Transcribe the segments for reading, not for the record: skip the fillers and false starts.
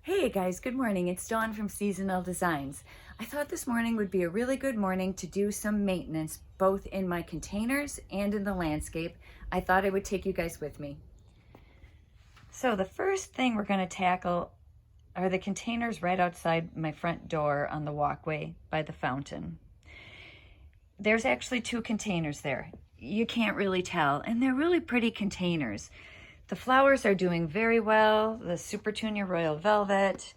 Hey guys, good morning. It's Dawn from Seasonal Designs. I thought this morning would be a really good morning to do some maintenance, both in my containers and in the landscape. I thought I would take you guys with me. So the first thing we're going to tackle are the containers right outside my front door on the walkway by the fountain. There's actually two containers there. You can't really tell, and they're really pretty containers. The flowers are doing very well, the Supertunia Royal Velvet,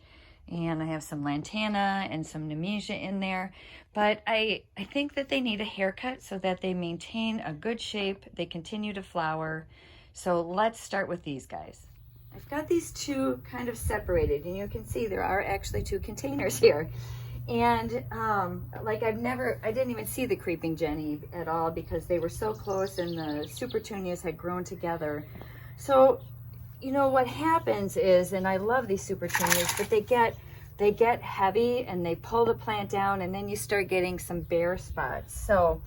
and I have some Lantana and some Nemesia in there. But I think that they need a haircut so that they maintain a good shape, they continue to flower. So let's start with these guys. I've got these two kind of separated, and you can see there are actually two containers here. And like I didn't even see the Creeping Jenny at all because they were so close and the Supertunias had grown together. So, you know, what happens is, and I love these Supertunias, but they get heavy and they pull the plant down, and then you start getting some bare spots. So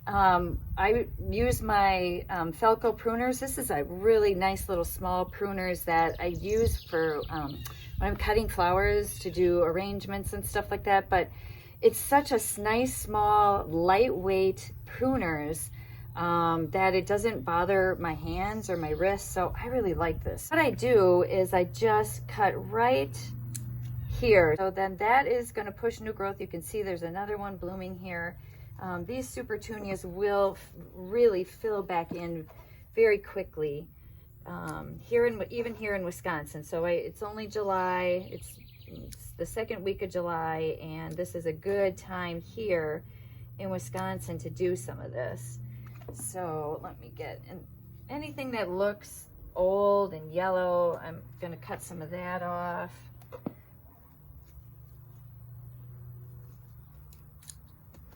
I use my Felco pruners. This is a really nice little small pruners that I use for when I'm cutting flowers to do arrangements and stuff like that. But it's such a nice, small, lightweight pruners that it doesn't bother my hands or my wrists. So I really like this. What I do is I just cut right here. So then that is going to push new growth. You can see there's another one blooming here. These Supertunias will really fill back in very quickly even here in Wisconsin. So it's only July. It's the second week of July, and this is a good time here in Wisconsin to do some of this. So let me get anything that looks old and yellow. I'm going to cut some of that off.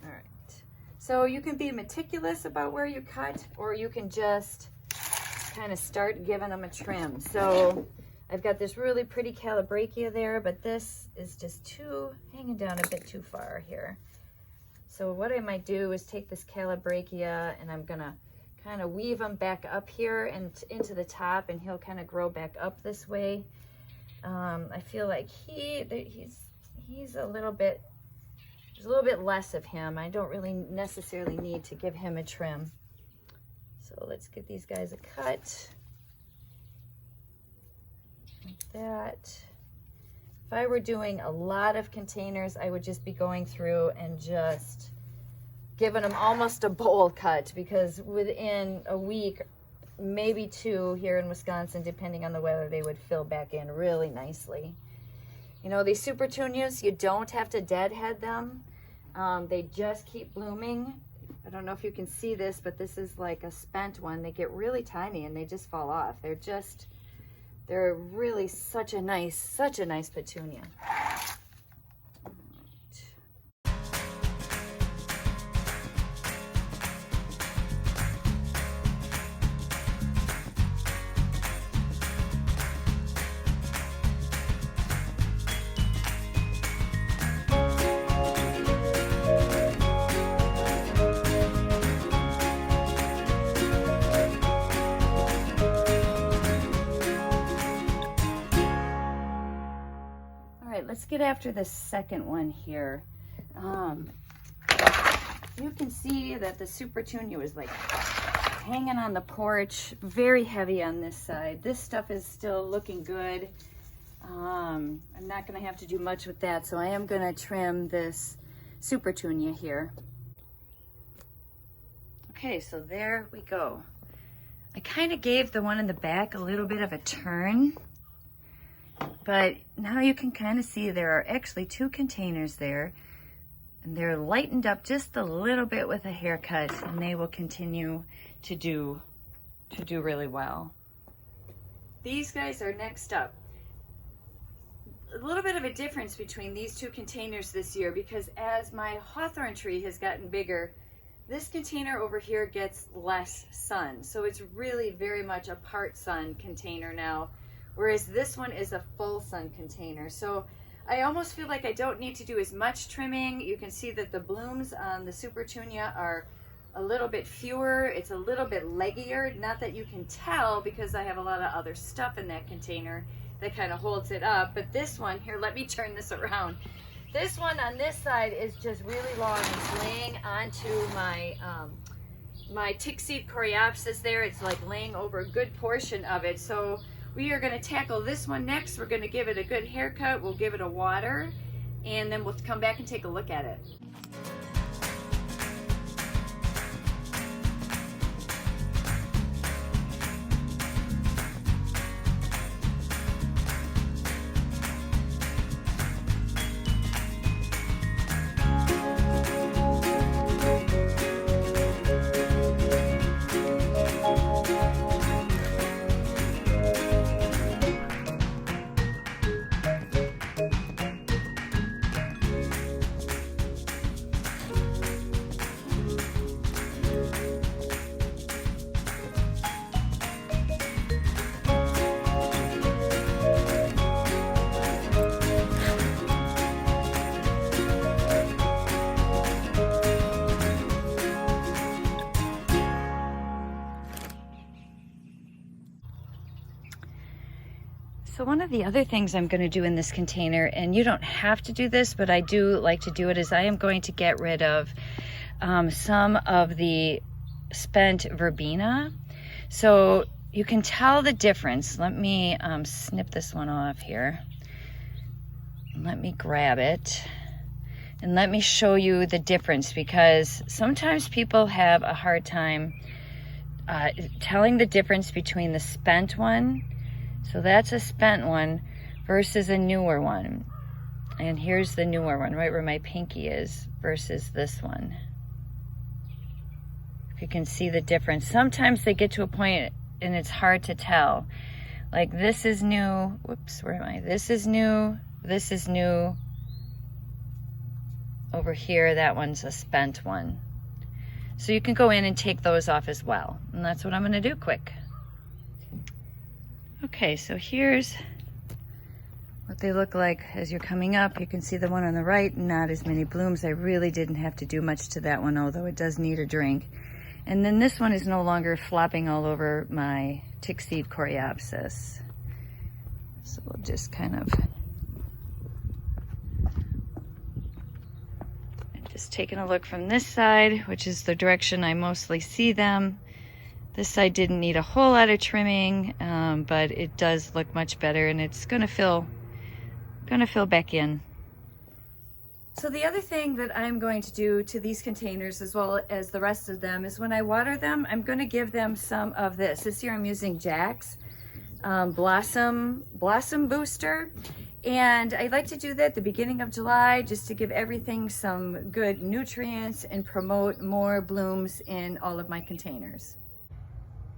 All right. So you can be meticulous about where you cut, or you can just kind of start giving them a trim. So I've got this really pretty Calabrachia there, but this is just hanging down a bit too far here. So what I might do is take this Calabrachia and I'm gonna kind of weave him back up here and into the top, and he'll kind of grow back up this way. I feel like he's a little bit, there's a little bit less of him. I don't really necessarily need to give him a trim. So let's get these guys a cut like that. If I were doing a lot of containers, I would just be going through and just giving them almost a bowl cut, because within a week, maybe two here in Wisconsin, depending on the weather, they would fill back in really nicely. You know, these Supertunias, you don't have to deadhead them. They just keep blooming. I don't know if you can see this, but this is like a spent one. They get really tiny and they just fall off. They're really such a nice petunia. Let's get after the second one here. You can see that the Supertunia was like hanging on the porch, very heavy on this side. This stuff is still looking good. I'm not going to have to do much with that, so I am going to trim this Supertunia here. Okay, so there we go. I kind of gave the one in the back a little bit of a turn, but now you can kind of see there are actually two containers there, and they're lightened up just a little bit with a haircut, and they will continue to do really well. These guys are next up. A little bit of a difference between these two containers this year, because as my hawthorn tree has gotten bigger, this container over here gets less sun. So it's really very much a part sun container now, whereas this one is a full sun container. So I almost feel like I don't need to do as much trimming. You can see that the blooms on the Supertunia are a little bit fewer. It's a little bit leggier. Not that you can tell because I have a lot of other stuff in that container. that kind of holds it up. But this one here, let me turn this around. This one on this side is just really long. It's laying onto my my tick seed coreopsis there. It's like laying over a good portion of it. So we are going to tackle this one next. We're going to give it a good haircut. We'll give it a water, and then we'll come back and take a look at it. So one of the other things I'm going to do in this container, and you don't have to do this, but I do like to do it, is I am going to get rid of some of the spent verbena. So you can tell the difference. Let me snip this one off here. Let me grab it. And let me show you the difference, because sometimes people have a hard time telling the difference between the spent one. So that's a spent one versus a newer one. And here's the newer one, right where my pinky is, versus this one. If you can see the difference. Sometimes they get to a point and it's hard to tell. Like this is new. Whoops, where am I? This is new. This is new. Over here, that one's a spent one. So you can go in and take those off as well. And that's what I'm gonna do quick. Okay, so here's what they look like as you're coming up. You can see the one on the right, not as many blooms. I really didn't have to do much to that one, although it does need a drink. And then this one is no longer flopping all over my tick seed coreopsis. So we'll just kind of, just taking a look from this side, which is the direction I mostly see them. This side didn't need a whole lot of trimming, but it does look much better, and it's gonna fill back in. So the other thing that I'm going to do to these containers, as well as the rest of them, is when I water them, I'm gonna give them some of this. This here I'm using Jack's Blossom Booster. And I like to do that at the beginning of July, just to give everything some good nutrients and promote more blooms in all of my containers.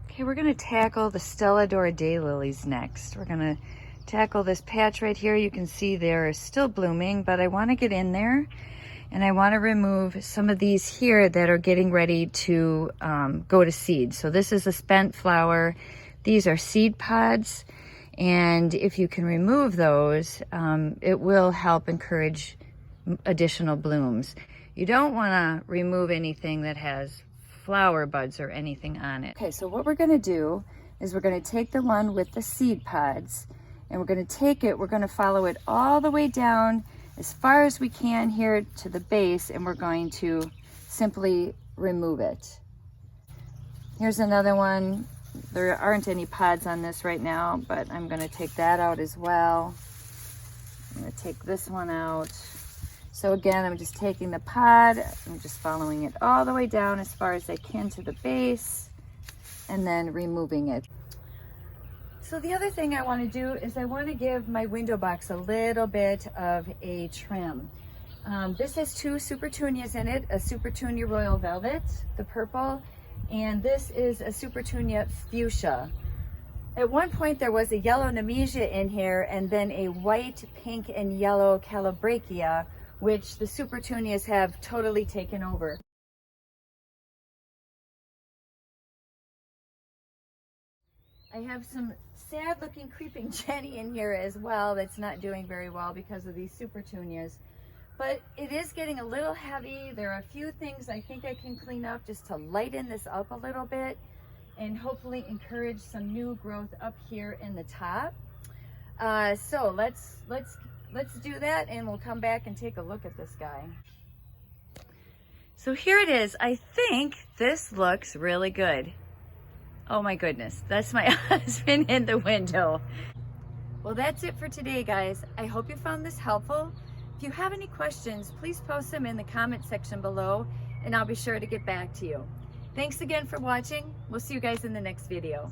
Okay, we're gonna tackle the Stella D'Or Daylilies next. We're gonna tackle this patch right here. You can see they're still blooming, but I wanna get in there and I wanna remove some of these here that are getting ready to go to seed. So this is a spent flower. These are seed pods. And if you can remove those, it will help encourage additional blooms. You don't wanna remove anything that has flower buds or anything on it. Okay, so what we're gonna do is we're gonna take the one with the seed pods, and we're gonna follow it all the way down as far as we can here to the base, and we're going to simply remove it. Here's another one. There aren't any pods on this right now, but I'm gonna take that out as well. I'm gonna take this one out. So again, I'm just taking the pod, I'm just following it all the way down as far as I can to the base, and then removing it. So the other thing I want to do is I want to give my window box a little bit of a trim. This has two Supertunias in it, a Supertunia Royal Velvet, the purple, and this is a Supertunia Fuchsia. At one point there was a yellow Nemesia in here, and then a white, pink, and yellow Calabrachia, which the Supertunias have totally taken over. I have some sad looking creeping Jenny in here as well that's not doing very well because of these Supertunias. But it is getting a little heavy. There are a few things I think I can clean up just to lighten this up a little bit and hopefully encourage some new growth up here in the top. So let's do that, and we'll come back and take a look at this guy. So here it is. I think this looks really good. Oh my goodness, that's my husband in the window. Well, that's it for today, guys. I hope you found this helpful. If you have any questions, please post them in the comment section below, and I'll be sure to get back to you. Thanks again for watching. We'll see you guys in the next video.